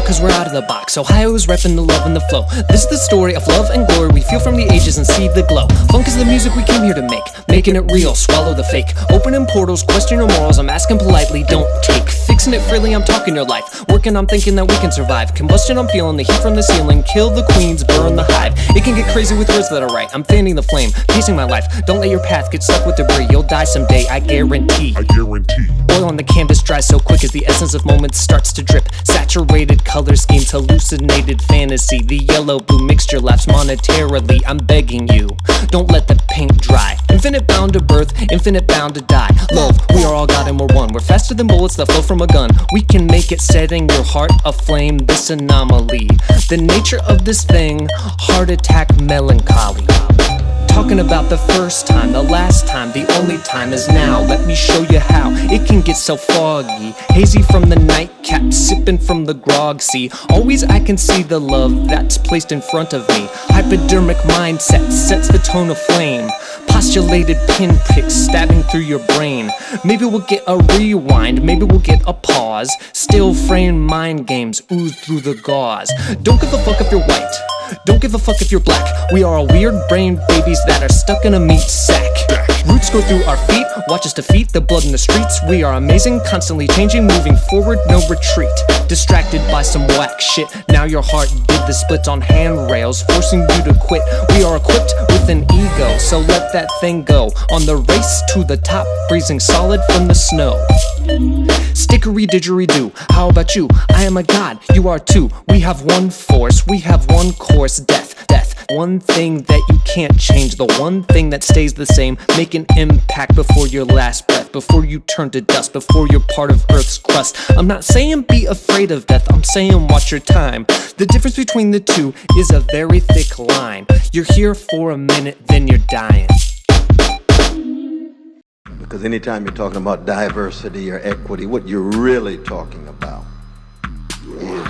cause we're out of the box. Ohio's reppin' the love and the flow. This is the story of love and glory we feel from the ages and see the glow. Funk is the music we came here to make, making it real, swallow the fake. Opening portals, question your morals, I'm asking politely, don't take. Fixing it freely, I'm talking your life. Working, I'm thinking that we can survive. Combustion, I'm feeling the heat from the ceiling. Kill the queens, burn the hive. It can get crazy with words that are right. I'm fanning the flame, pacing my life. Don't let your path get stuck with debris. You'll die someday, I guarantee. Oil on the canvas dries so quick as the essence of moments starts to drip. Saturated color schemes, hallucinated fantasy. The yellow-blue mixture laughs monetarily. I'm begging you, don't let the paint dry. Infinite bound to birth, infinite bound to die. Love, we are all God and we're one. We're faster than bullets that flow from a gun. We can make it, setting your heart aflame. This anomaly, the nature of this thing, heart attack melancholy. Talking about the first time, the last time, the only time is now. Let me show you how it can get so foggy. Hazy from the nightcap, sipping from the grog. See, always I can see the love that's placed in front of me. Hypodermic mindset sets the tone of flame. Postulated pinpricks stabbing through your brain. Maybe we'll get a rewind, maybe we'll get a pause. Still frame mind games ooze through the gauze. Don't give a fuck if you're white, don't give a fuck if you're black. We are all weird brain babies that are stuck in a meat sack. Roots go through our feet, watch us defeat the blood in the streets. We are amazing, constantly changing, moving forward, no retreat. Distracted by some whack shit, now your heart did the splits on handrails, forcing you to quit. We are equipped with an ego, so let that thing go. On the race to the top, freezing solid from the snow. Stickery didgeridoo, how about you? I am a god, you are too. We have one force, we have one course, death, death. One thing that you can't change, the one thing that stays the same. Make an impact before your last breath, before you turn to dust, before you're part of Earth's crust. I'm not saying be afraid of death, I'm saying watch your time. The difference between the two is a very thick line. You're here for a minute, then you're dying. Because anytime you're talking about diversity or equity, what you're really talking about is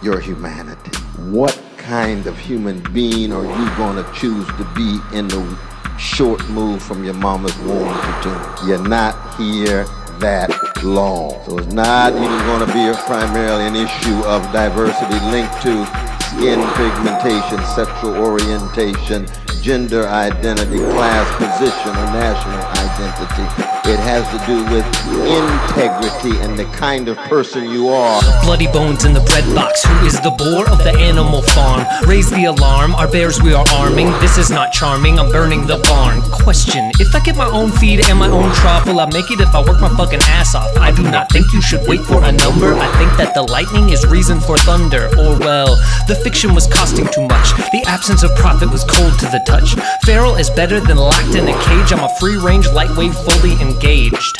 your humanity. What kind of human being are you going to choose to be in the short move from your mama's womb to tomb? You're not here that long. So it's not even going to be primarily an issue of diversity linked to skin pigmentation, sexual orientation, gender identity, class position, or national identity. It has to do with integrity and the kind of person you are. Bloody bones in the bread box. Who is the boar of the animal farm? Raise the alarm, our bears we are arming. This is not charming, I'm burning the barn. Question, if I get my own feed and my own trough, will I make it if I work my fucking ass off? I do not think you should wait for a number. I think that the lightning is reason for thunder. Or well, the fiction was costing too much. The absence of profit was cold to the touch. Feral is better than locked in a cage. I'm a free-range, lightweight, fully engaged.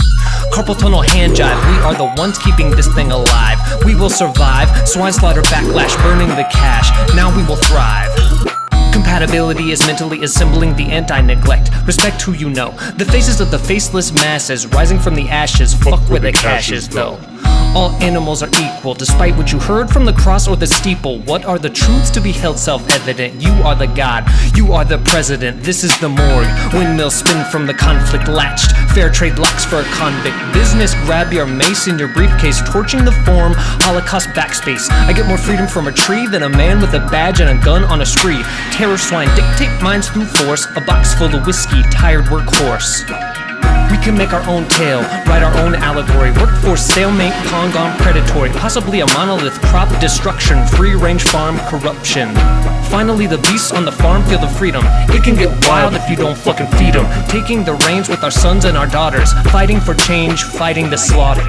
Carpal tunnel hand jive, we are the ones keeping this thing alive. We will survive, swine slaughter backlash, burning the cash. Now we will thrive. Compatibility is mentally assembling the anti-neglect. Respect who you know. The faces of the faceless masses rising from the ashes. Fuck where the cash is though. All animals are equal, despite what you heard from the cross or the steeple. What are the truths to be held self-evident? You are the god, you are the president. This is the morgue. Windmills spin from the conflict latched. Fair trade locks for a convict. Business grab your mace in your briefcase, torching the form. Holocaust backspace. I get more freedom from a tree than a man with a badge and a gun on a spree. Terror swine dictate minds through force. A box full of whiskey, tired workhorse. We can make our own tale, write our own allegory. Workforce stalemate, Pong gone predatory. Possibly a monolith, crop destruction, free-range farm corruption. Finally the beasts on the farm feel the freedom. It can get wild if you don't fucking feed them. Taking the reins with our sons and our daughters. Fighting for change, fighting the slaughter.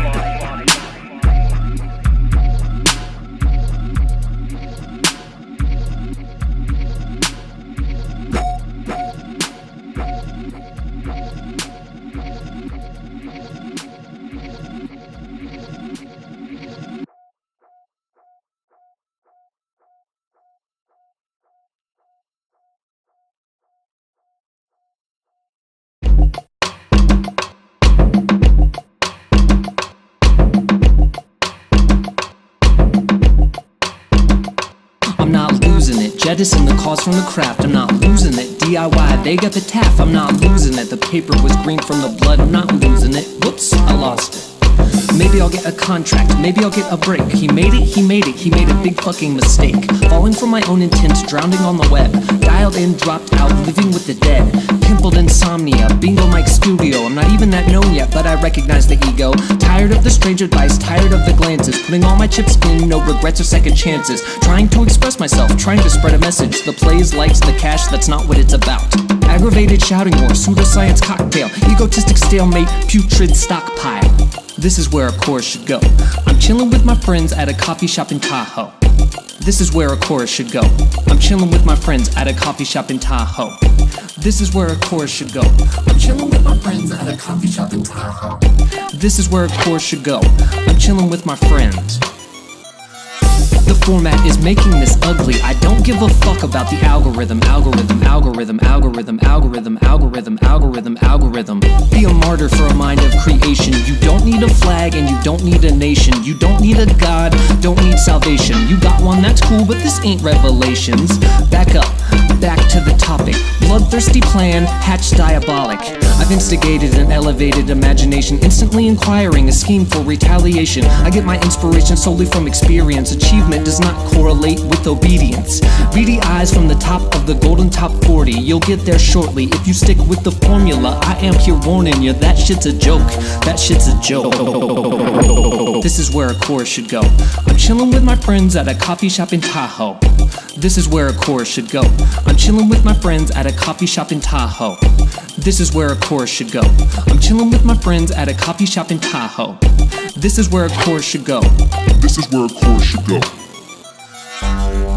I'm not losing it. Jettison the cause from the craft. I'm not losing it. DIY, they got the taff. I'm not losing it. The paper was green from the blood. I'm not losing it. Whoops, I lost it. Maybe I'll get a contract, maybe I'll get a break. He made it, he made it, he made a big fucking mistake. Falling from my own intent, drowning on the web. Dialed in, dropped out, living with the dead. Pimpled insomnia, bingo mic studio. I'm not even that known yet, but I recognize the ego. Tired of the strange advice, tired of the glances. Putting all my chips in, no regrets or second chances. Trying to express myself, trying to spread a message. The plays, likes, the cash, that's not what it's about. Aggravated shouting war, pseudoscience cocktail. Egotistic stalemate, putrid stockpile. This is where a chorus should go. I'm chilling with my friends at a coffee shop in Tahoe. This is where a chorus should go. I'm chilling with my friends at a coffee shop in Tahoe. This is where a chorus should go. I'm chilling with my friends at a coffee shop in Tahoe. This is where a chorus should go. I'm chilling with my friends. The format is making this ugly. I don't give a fuck about the algorithm. Algorithm, algorithm, algorithm, algorithm, algorithm, algorithm, algorithm. Be a martyr for a mind of creation. You don't need a flag and you don't need a nation. You don't need a god, don't need salvation. You got one, that's cool, but this ain't Revelations. Back up, back to the topic. Bloodthirsty plan, hatch diabolic. I've instigated an elevated imagination, instantly inquiring a scheme for retaliation. I get my inspiration solely from experience. Achievement does not correlate with obedience. Beady eyes from the top of the golden top 40. You'll get there shortly if you stick with the formula. I am here warning you, that shit's a joke. That shit's a joke. This is where a chorus should go. I'm chilling with my friends at a coffee shop in Tahoe. This is where a chorus should go. I'm chilling with my friends at a coffee shop in Tahoe. This is where a chorus should go. I'm chilling with my friends at a coffee shop in Tahoe. This is where a chorus should go. This is where a chorus should go.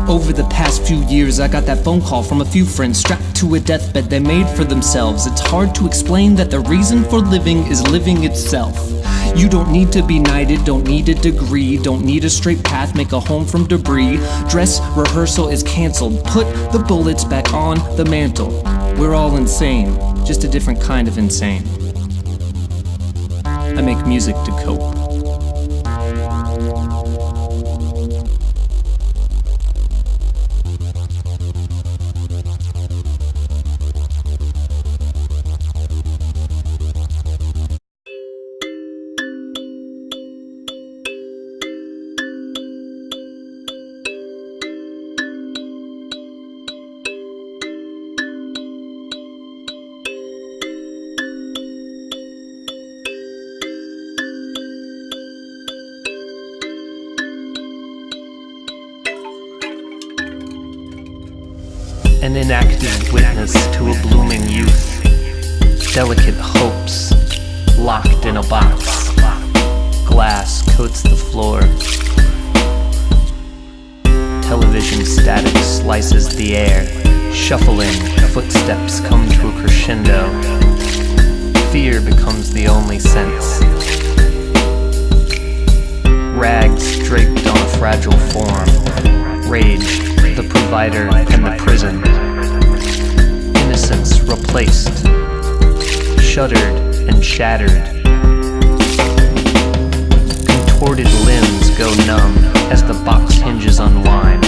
Over the past few years, I got that phone call from a few friends strapped to a deathbed they made for themselves. It's hard to explain that the reason for living is living itself. You don't need to be knighted, don't need a degree, don't need a straight path, make a home from debris. Dress rehearsal is canceled, put the bullets back on the mantle. We're all insane, just a different kind of insane. I make music to cope. An inactive witness to a blooming youth. Delicate hopes locked in a box. Glass coats the floor. Television static slices the air. Shuffling footsteps come to a crescendo. Fear becomes the only sense. Rags draped on a fragile form. Rage, the provider and the prison. Innocence replaced, shuddered and shattered. Contorted limbs go numb as the box hinges unwind.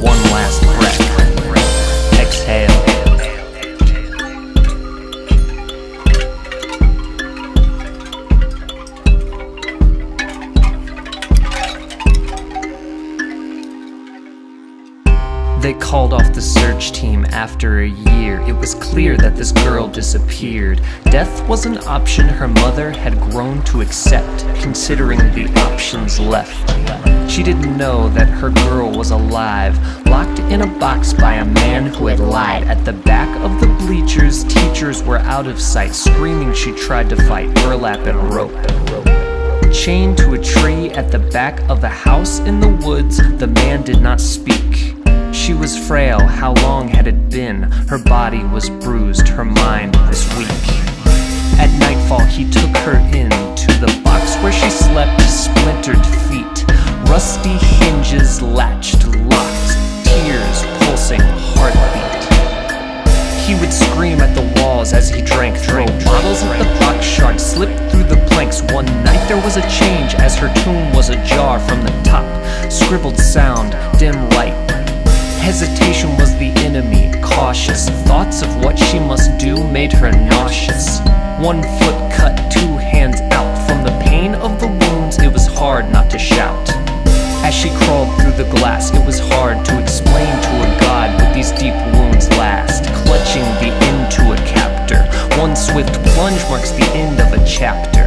One last breath, exhale. They called off the search team after a year. It was clear that this girl disappeared. Death was an option her mother had grown to accept, considering the options left. She didn't know that her girl was alive, locked in a box by a man who had lied. At the back of the bleachers, teachers were out of sight, screaming she tried to fight burlap and rope. Chained to a tree at the back of a house in the woods, the man did not speak. She was frail, how long had it been? Her body was bruised, her mind was weak. At nightfall he took her in to the box where she slept, splintered feet. Rusty hinges latched, locked, tears pulsing, heartbeat. He would scream at the walls as he drank, throw bottles at the box shark, slip through the planks. One night there was a change as her tomb was ajar from the top. Scribbled sound, dim light. Hesitation was the enemy, cautious. Thoughts of what she must do made her nauseous. 1 foot cut, 2 hands. hands out. From the pain of the wounds, it was hard not to shout. As she crawled through the glass, it was hard to explain to a god what these deep wounds last. Clutching the end to a captor, one swift plunge marks the end of a chapter.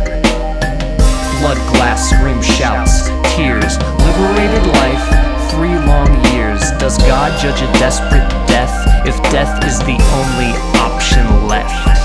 Blood glass scream shouts, tears, liberated life, 3 long years. Does God judge a desperate death if death is the only option left?